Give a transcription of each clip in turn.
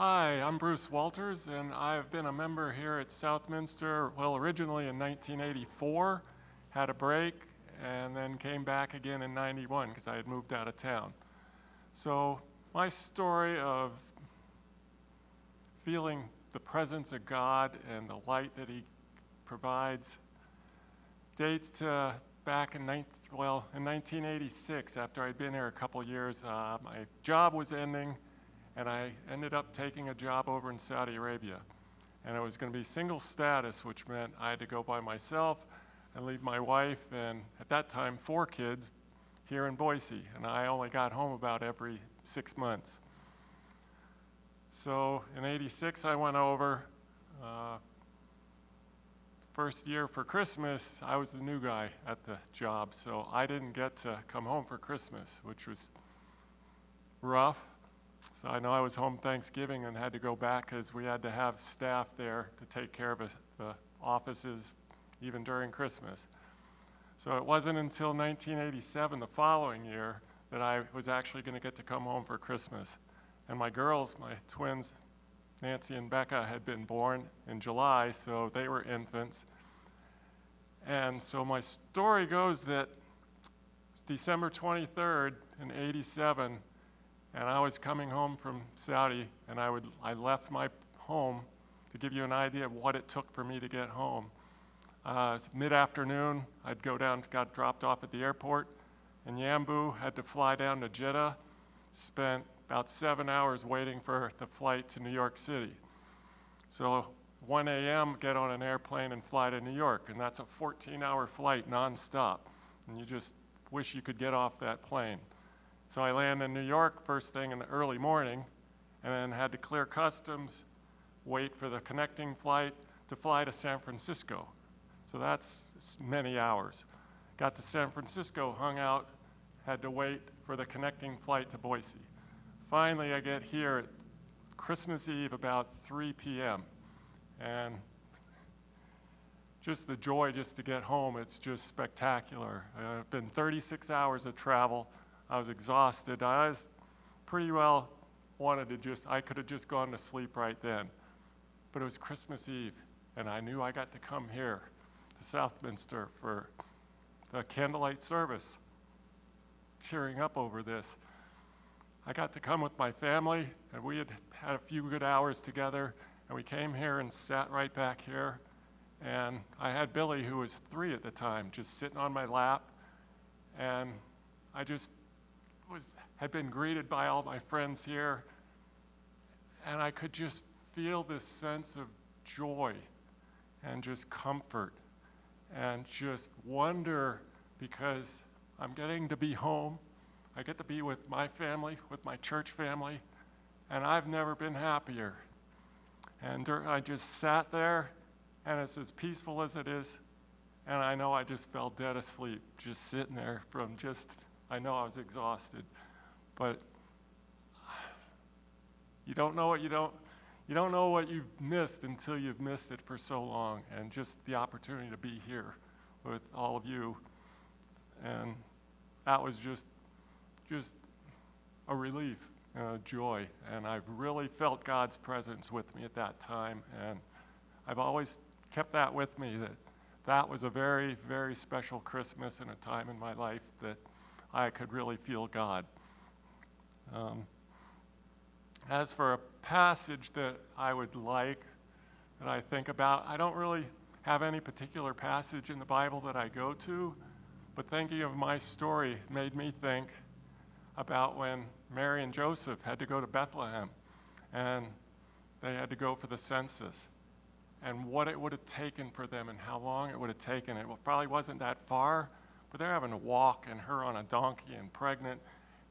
Hi, I'm Bruce Walters, and I've been a member here at Southminster, well, originally in 1984, had a break, and then came back again in 91 because I had moved out of town. So my story of feeling the presence of God and the light that He provides dates to back in 1986, after I'd been here a couple years. My job was ending, and I ended up taking a job over in Saudi Arabia. And it was going to be single status, which meant I had to go by myself and leave my wife and, at that time, 4 kids here in Boise. And I only got home about every 6 months. So in '86, I went over. First year for Christmas, I was the new guy at the job, so I didn't get to come home for Christmas, which was rough. So I know I was home Thanksgiving and had to go back because we had to have staff there to take care of the offices even during Christmas. So it wasn't until 1987, the following year, that I was actually going to get to come home for Christmas. And my girls, my twins, Nancy and Becca, had been born in July, so they were infants. And so my story goes that December 23rd in '87, and I was coming home from Saudi, and I left my home. To give you an idea of what it took for me to get home. It's mid-afternoon, I'd go down, got dropped off at the airport in Yambu, had to fly down to Jeddah, spent about 7 hours waiting for the flight to New York City. So 1 a.m., get on an airplane and fly to New York, and that's a 14-hour flight nonstop, and you just wish you could get off that plane. So I land in New York first thing in the early morning, and then had to clear customs, wait for the connecting flight to fly to San Francisco. So that's many hours. Got to San Francisco, hung out, had to wait for the connecting flight to Boise. Finally, I get here at Christmas Eve about 3 p.m. And just the joy just to get home, it's just spectacular. It's been 36 hours of travel. I was exhausted. I was pretty well I could have just gone to sleep right then. But it was Christmas Eve, and I knew I got to come here to Southminster for the candlelight service. Tearing up over this. I got to come with my family, and we had had a few good hours together, and we came here and sat right back here. And I had Billy, who was 3 at the time, just sitting on my lap, and I just had been greeted by all my friends here, and I could just feel this sense of joy and just comfort and just wonder, because I'm getting to be home. I get to be with my family, with my church family, and I've never been happier. And I just sat there, and it's as peaceful as it is, and I know I just fell dead asleep, just sitting there I know I was exhausted. But you don't know what you've missed until you've missed it for so long, and just the opportunity to be here with all of you, and that was just a relief and a joy, and I've really felt God's presence with me at that time, and I've always kept that with me, that was a very, very special Christmas and a time in my life that I could really feel God. As for a passage that I would like, that I think about, I don't really have any particular passage in the Bible that I go to, but thinking of my story made me think about when Mary and Joseph had to go to Bethlehem, and they had to go for the census, and what it would have taken for them and how long it would have taken. It probably wasn't that far, but they're having to walk, and her on a donkey and pregnant,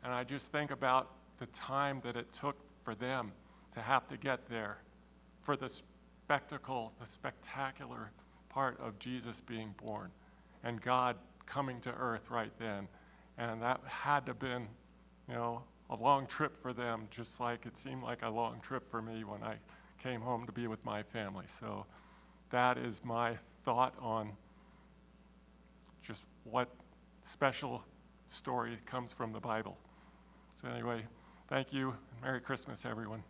and I just think about the time that it took for them to have to get there for the spectacle, the spectacular part of Jesus being born and God coming to earth right then. And that had to have been, a long trip for them, just like it seemed like a long trip for me when I came home to be with my family. So that is my thought on just what special story comes from the Bible. So anyway, thank you, and Merry Christmas, everyone.